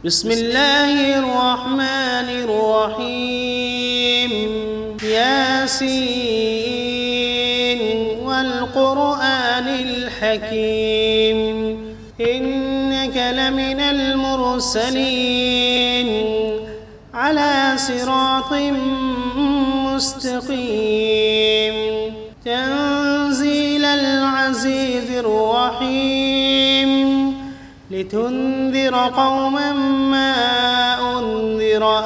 بسم الله الرحمن الرحيم ياسين والقرآن الحكيم إنك لمن المرسلين على صراط مستقيم تنزيل العزيز الرحيم لتنذر قوما ما أنذر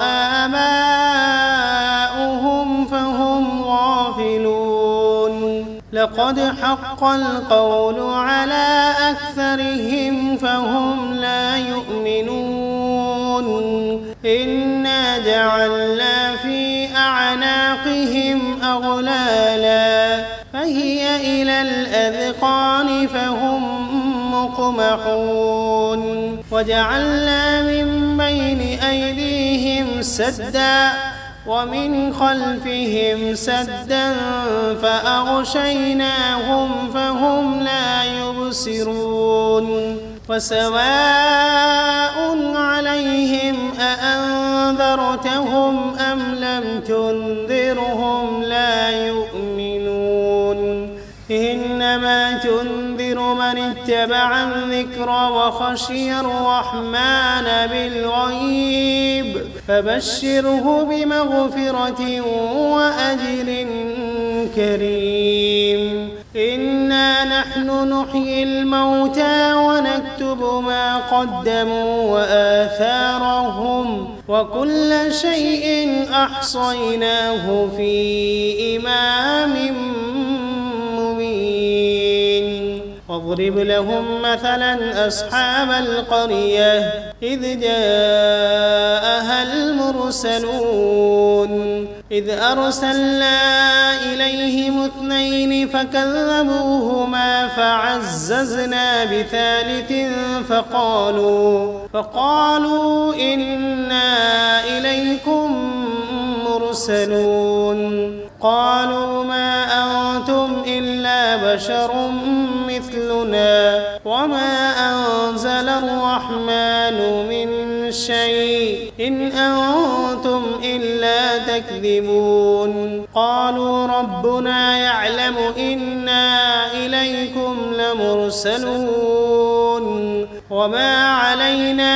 آباؤهم فهم غافلون لقد حق القول على أكثرهم فهم لا يؤمنون إنا جعلنا في أعناقهم أغلالا فهي إلى الأذقان فهم مقمحون وجعلنا من بين أيديهم سدا ومن خلفهم سدا فأغشيناهم فهم لا يبصرون وسواء عليهم أأنذرتهم أم لم تنذرهم لا يؤمنون إنما تنذر من اتبع الذكر وخشي الرحمن بالغيب فبشره بمغفرة وأجر كريم إنا نحن نحيي الموتى ونكتب ما قدموا وآثارهم وكل شيء أحصيناه في إمام واضرب لهم مثلا أصحاب القرية إذ جاءها المرسلون إذ أرسلنا إليهم 2 فكذبوهما فعززنا بثالث فقالوا إنا إليكم مرسلون قالوا ما أنتم إلا بشر مثلنا وما أنزل الرحمن من شيء إن أنتم إلا تكذبون قالوا ربنا يعلم إنا إليكم لمرسلون وما علينا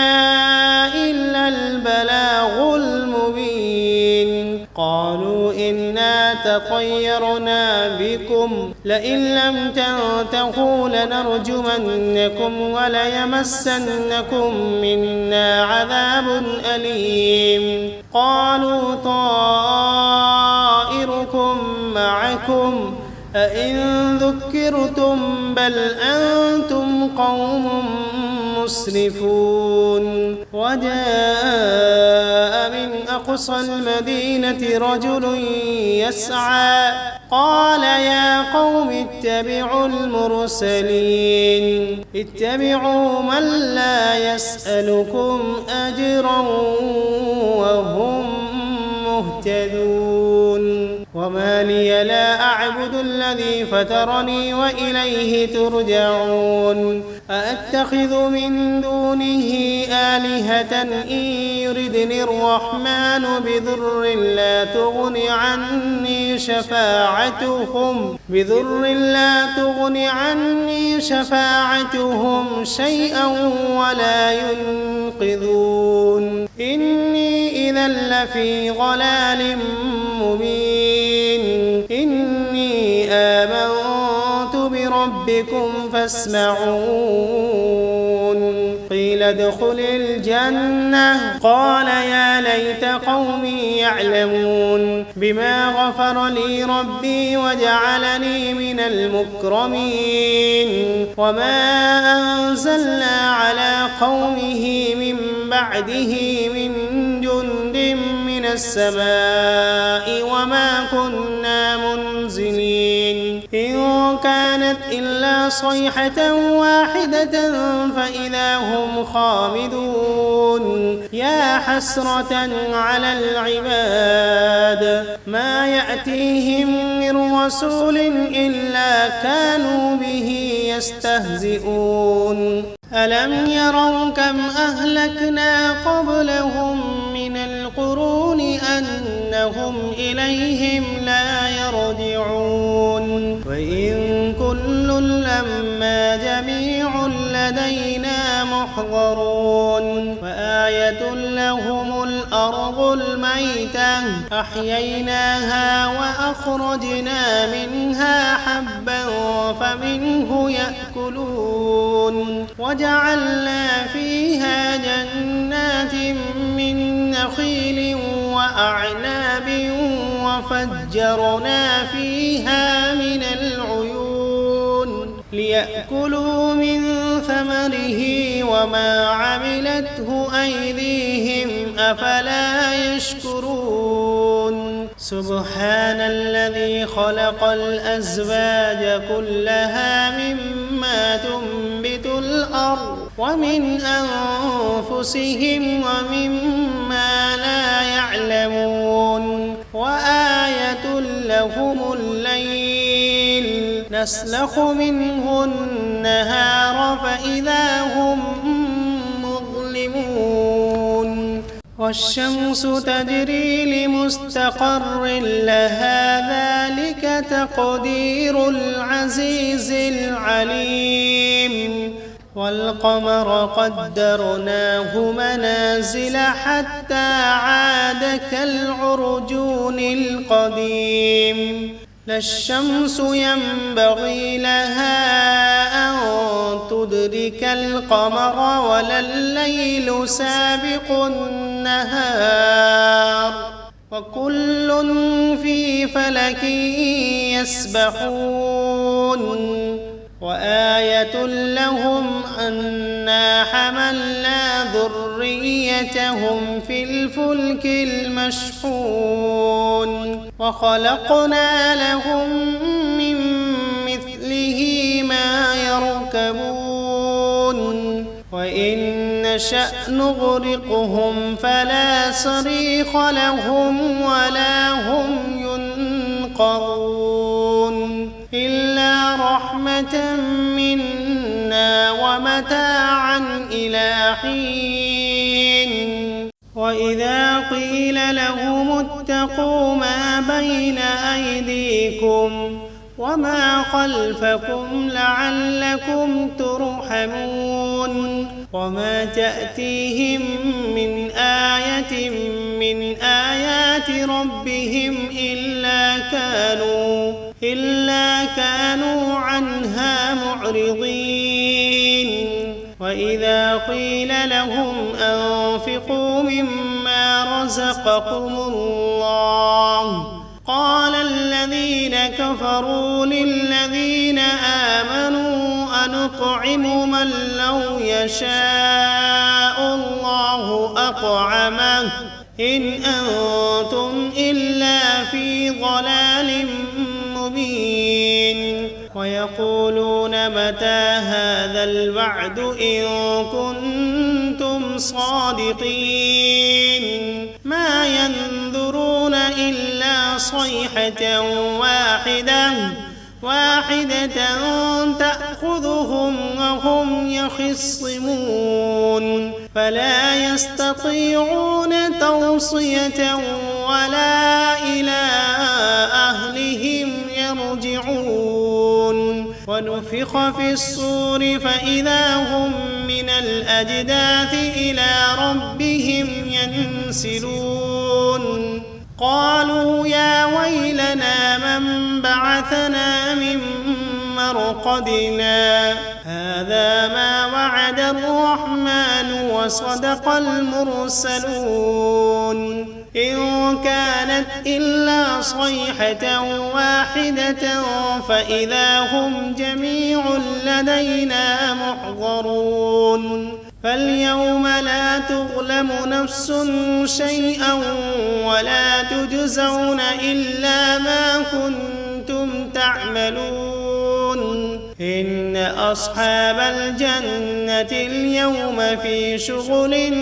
إلا البلاغ المبين قالوا إنا تطيرنا بكم لئن لم تنتهوا لنرجمنكم وليمسنكم منا عذاب أليم قالوا طائركم معكم أئن ذكرتم بل أنتم قوم مسرفون وجاء من أقصى المدينة رجل يسعى قال يا قوم اتبعوا المرسلين اتبعوا من لا يسألكم أجرا وهم مهتدون وما لي لا أعبد الذي فطرني وإليه ترجعون أأتخذ من دونه آلهة إن يردني الرحمن بضر لا تغن عني شفاعتهم شيئا ولا ينقذون إني إذا لفي ضلال مبين إني آمنت بربكم فاسمعون قيل ادخل الجنة قال يا ليت قومي يعلمون بما غفر لي ربي وجعلني من المكرمين وما أنزلنا على قومه من بعده من جند من السماء وما كنا منزلين إن كانت إلا صيحة واحدة فإذا هم خامدون يا حسرة على العباد ما يأتيهم من رسول إلا كانوا به يستهزئون ألم يروا كم أهلكنا قبلهم من القرون أنهم إليهم لا يرجعون وإن كل لما جميع لدينا محضرون وآية لهم الأرض الميتة أحييناها وأخرجنا منها حبا فمنه يأكلون وجعلنا فيها جنات من نخيل وأعناب وفجرنا فيها من العيون ليأكلوا من ثمره وما عملته أيديهم أفلا يشكرون سبحان الذي خلق الأزواج كلها مما تنبت الأرض ومن أنفسهم ومما لا يعلمون وآية لهم الليل نسلخ منه النهار فإذا هم مظلمون والشمس تجري لمستقر لها ذلك تقدير العزيز العليم والقمر قدرناه منازل حتى عاد كالعرجون القديم لا الشمس ينبغي لها أن تدرك القمر ولا الليل سابق النهار وكل في فلك يسبحون وآية لهم أنا حملنا ذريتهم في الفلك المشحون وخلقنا لهم من مثله ما يركبون وإن نشأ نغرقهم فلا صريخ لهم ولا هم ينقذون إلا رحمة منا ومتاعا إلى حين وإذا قيل لهم اتقوا ما بين أيديكم وما خلفكم لعلكم ترحمون وما تأتيهم من آية من آيات ربهم إلا كانوا عنها معرضين وإذا قيل لهم أنفقوا مما رزقكم الله قال الذين كفروا للذين آمنوا أنطعم من لو يشاء الله أطعمه إن أنتم إلا في ضلال مبين ويقولون متى هذا الوعد إن كنتم صادقين ما ينظرون إلا صيحة واحدة تأخذهم وهم يخصمون فلا يستطيعون توصية ولا إلى أهلهم يرجعون ونفخ في الصور فإذا هم من الأجداث إلى ربهم ينسلون قالوا يا ويلنا من بعثنا من مرقدنا هذا ما وعد الرحمن وصدق المرسلون إن كانت إلا صيحة واحدة فإذا هم جميع لدينا محضرون فاليوم لا تظلم نفس شيئا ولا تجزون إلا ما كنتم تعملون إن أصحاب الجنة اليوم في شغل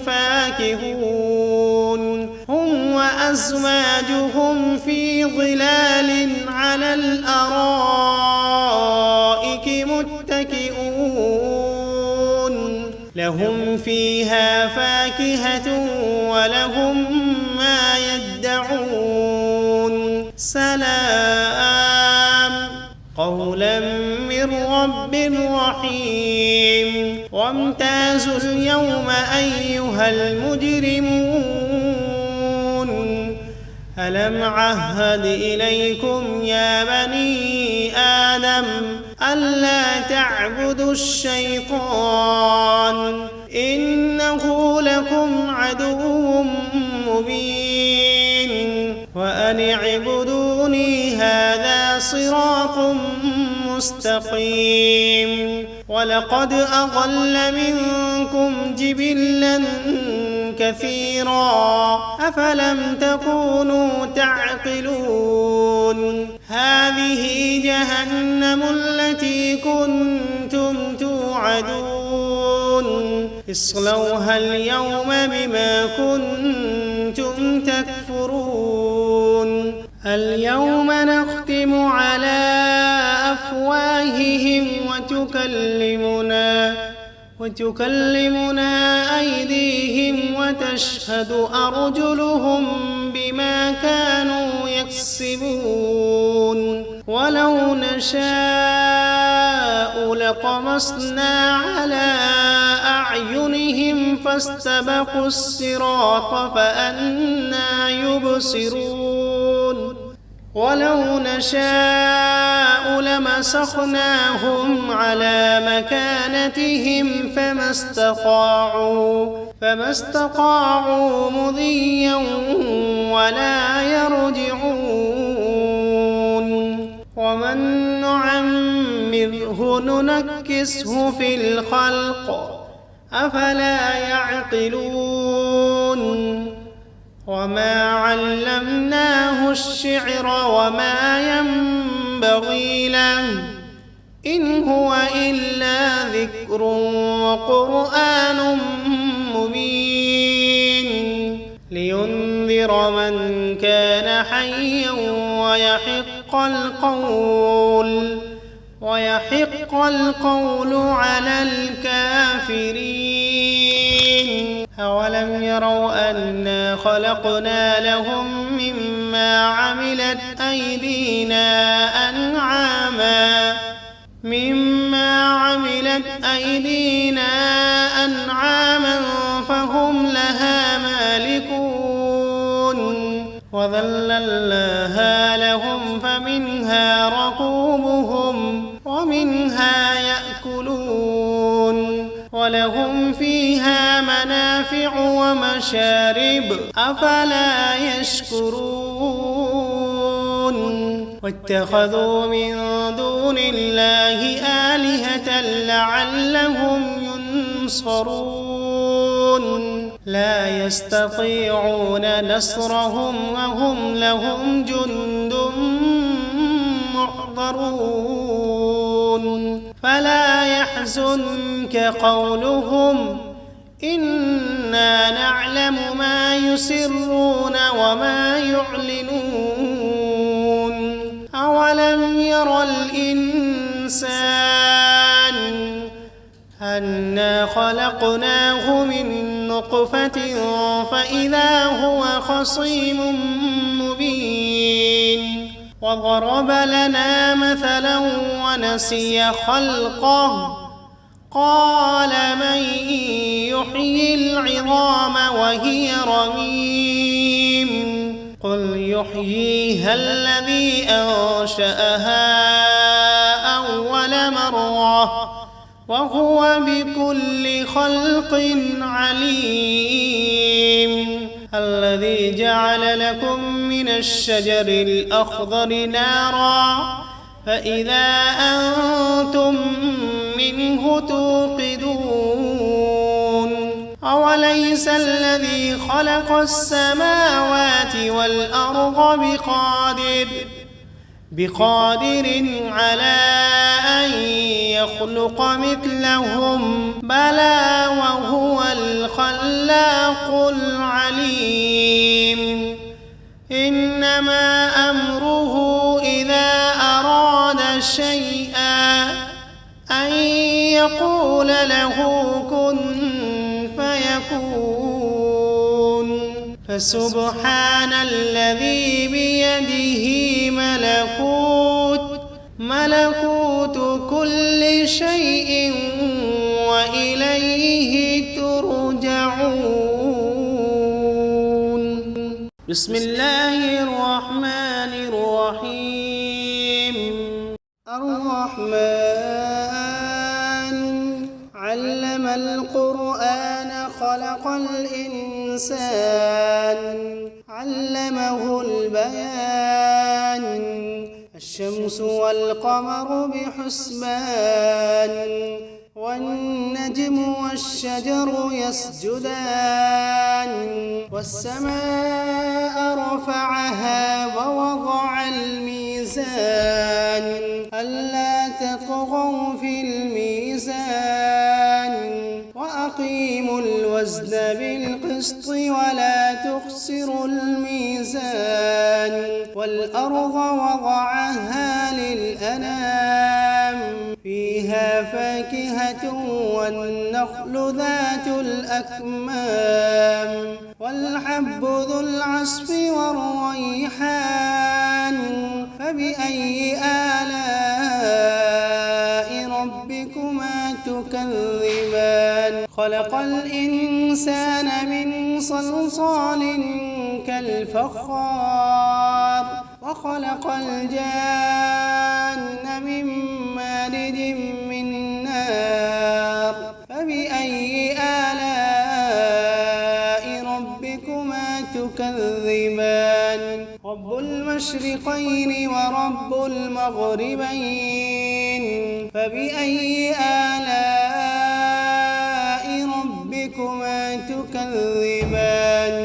فاكهون هم وأزواجهم في ظلال على الأرائك متكئون فيها فاكهة ولهم ما يدعون سلام قولا من رب رحيم وامتازوا اليوم أيها المجرمون ألم عهد إليكم يا بني آدم ألا تعبدوا الشيطان إنه لكم عدو مبين وأن اعبدوني هذا صراط مستقيم ولقد أضل منكم جبلا كثيرا أفلم تكونوا تعقلون هذه جهنم التي كنتم توعدون اصلوها اليوم بما كنتم تكفرون اليوم نختم على أفواههم وتكلمنا أيديهم وتشهد أرجلهم بما كانوا يكسبون ولو نشاء لطمسنا على أعينهم فاستبقوا الصراط فأنى يبصرون ولو نشاء لمسخناهم على مكانتهم فما استطاعوا مضيا ولا يرجعون ومن نعمره ننكسه في الخلق أفلا يعقلون وما علمناه الشعر وما ينبغي له إن هو إلا ذكر وقرآن مبين لينذر من كان حيا ويحق القول على الكافرين أولم يروا أنا خلقنا لهم مما عملت أيدينا أنعاما فهم لها مالكون وذللناها لهم فمنها ركوبهم ومنها يأكلون ولهم فيها منافع ومشارب أفلا يشكرون واتخذوا من دون الله آلهة لعلهم ينصرون لا يستطيعون نصرهم وهم لهم جند محضرون فلا يحزنك قولهم إنا نعلم ما يسرون وما يعلنون أولم ير الإنسان أنا خلقناه من نطفة فإذا هو خصيم مبين وضرب لنا مثلا ونسي خلقه قال من يحيي العظام وهي رميم قل يحييها الذي أنشأها أول مرة وهو بكل خلق عليم الذي جعل لكم من الشجر الأخضر نارا فإذا أنتم منه توقدون أوليس الذي خلق السماوات والأرض بقادر على أن يخلق مثلهم بلى وهو الخلاق العليم إنما أمره إذا أراد شيئا أن يقول له كن فسبحان الذي بيده ملكوت كل شيء وإليه ترجعون. بسم الله الرحمن الرحيم. الرحمن علم القرآن خلق الإنسان علمه البيان الشمس والقمر بحسبان والنجم والشجر يسجدان والسماء رفعها ووضع الميزان ألا تطغوا في الميزان وأقيموا الوزن بالقسط ولا تخسروا الميزان والأرض وضعها للأنام فيها فاكهة والنخل ذات الأكمام والحب ذو العصف والريحان فبأي آلاء ربكما تكذبان خلق الإنسان من صلصال كالفخار وخلق الجان من مارج من نار فبأي آلاء ربكما تكذبان رب المشرقين ورب المغربين فبأي آلاء ربكما تكذبان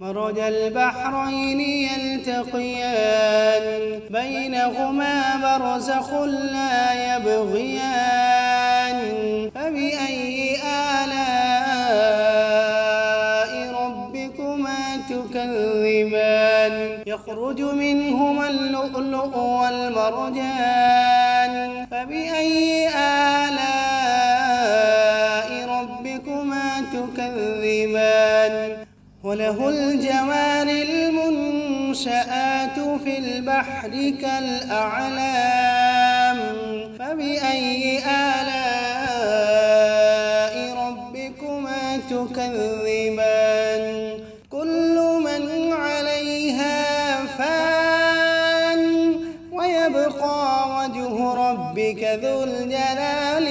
مرج البحرين يلتقيان بينهما برزخ لا يبغيان فبأي آلاء ربكما تكذبان يخرج منهما اللؤلؤ والمرجان فبأي آلاء ربكما تكذبان وله الجوار المنشآت في البحر كالأعلام فبأي آلاء ربكما تكذبان كل من عليها فان ويبقى وجه ربك ذو الجلال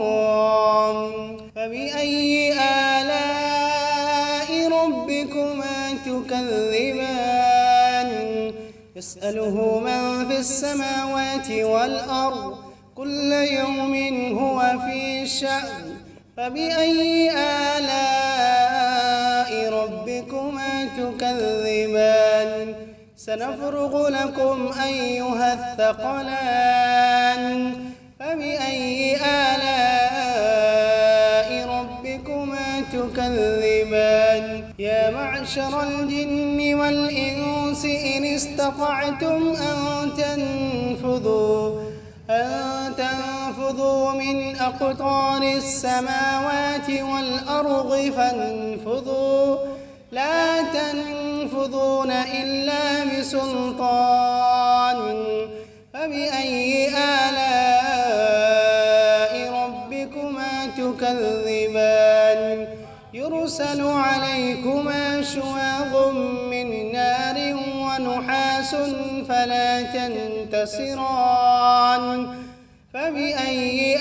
والإكرام فبأي آلاء ربكما تكذبان يسأله من في السماوات والأرض كل يوم هو في شأن فبأي آلاء ربكما تكذبان سنفرغ لكم أيها الثقلان فبأي آلاء ربكما تكذبان يا معشر الجن والإنس إن استطعتم أن تنفذوا من أقطار السماوات والأرض فانفذوا لا تنفذون إلا بسلطان فبأي آلاء ربكما تكذبان يرسل عليكما شواظ من نار ونحاس فلا تنتصران فبأي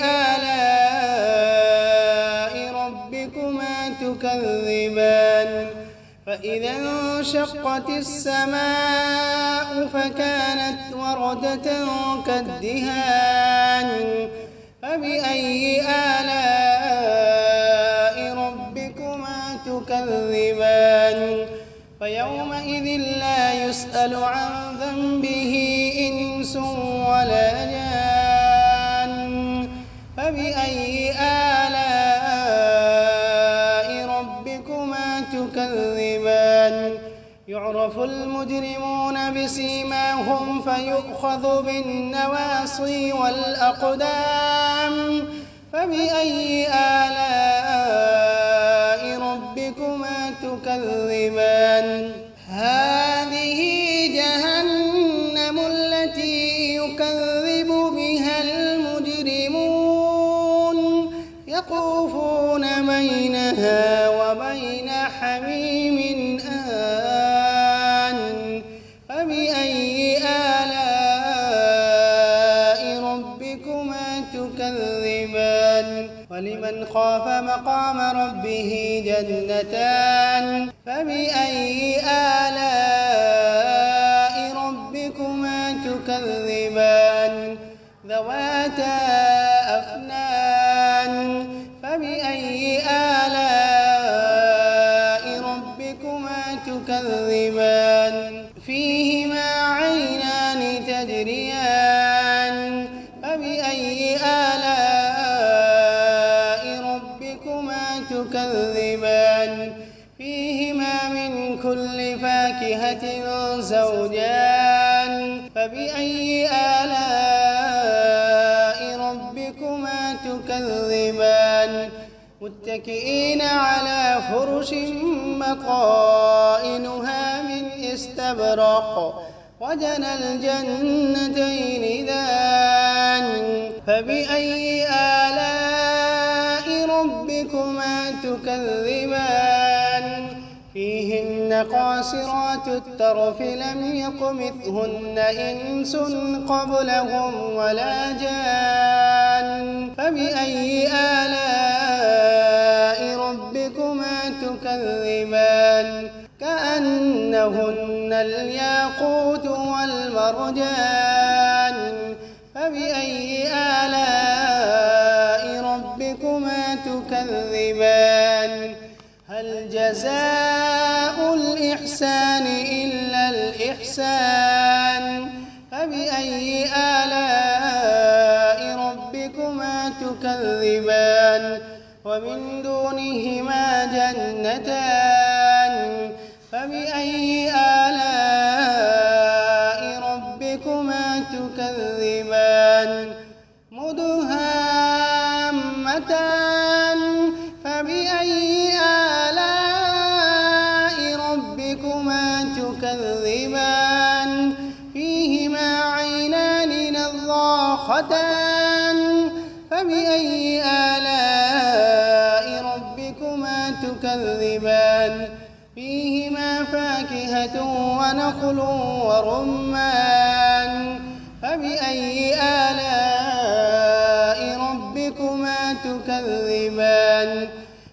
آلاء ربكما تكذبان فإذا انشقت السماء فكانت وردة كالدهان فبأي آلاء ربكما تكذبان فيومئذ لا يسأل عن ذنبه إنس ولا جان فبأي آلاء ربكما تكذبان يعرف المجرمون بسيماهم فيؤخذ بالنواصي والأقدام فبأي آلاء ربكما ربكما تكذبان هذه جهنم التي يكذب بها المجرمون يطوفون بينها وبين حميم آن فبأي آلاء ربكما تكذبان ولمن خاف مقام ربه جنتان فبأي آلاء ربكما تكذبان ذواتا أفنان فبأي آلاء ربكما تكذبان فيهما عينان تجريان فبأي آلاء ربكما تكذبان فيهما من كل فاكهة زوجان فبأي آلاء ربكما تكذبان متكئين على فرش بطائنها من استبرق وجنى الجنتين دان فبأي آلاء ربكما تكذبان فيهن قاصرات الطرف لم يطمثهن إنس قبلهم ولا جان فبأي آلاء ربكما تكذبان كأنهن الياقوت والمرجان فبأي آلاء ربكما تكذبان هل جزاء الإحسان إلا الإحسان فبأي آلاء ربكما تكذبان ومن دونهما جنتان فبأي آلاء ربكما تكذبان مدهامتان فبأي آلاء ربكما تكذبان فيهما عينان نضاختان فبأي آلاء ربكما تكذبان فيهما فاكهة ونخل ورمان فبأي آلاء ربكما تكذبان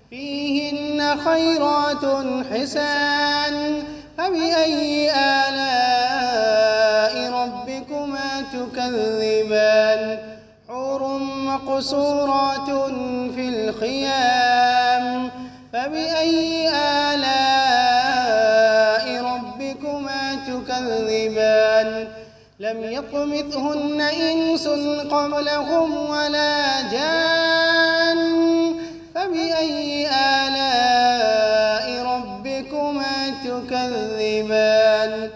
فيهن خيرات حسان فبأي آلاء ربكما تكذبان حور مقصورات في الخيام فبأي آلاء ربكما تكذبان لم يطمثهن إنس قبلهم ولا جان فبأي آلاء ربكما تكذبان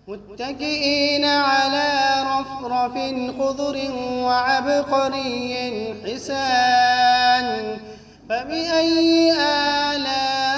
متكئين على رفرف خضر وعبقري حسان فبأي آلاء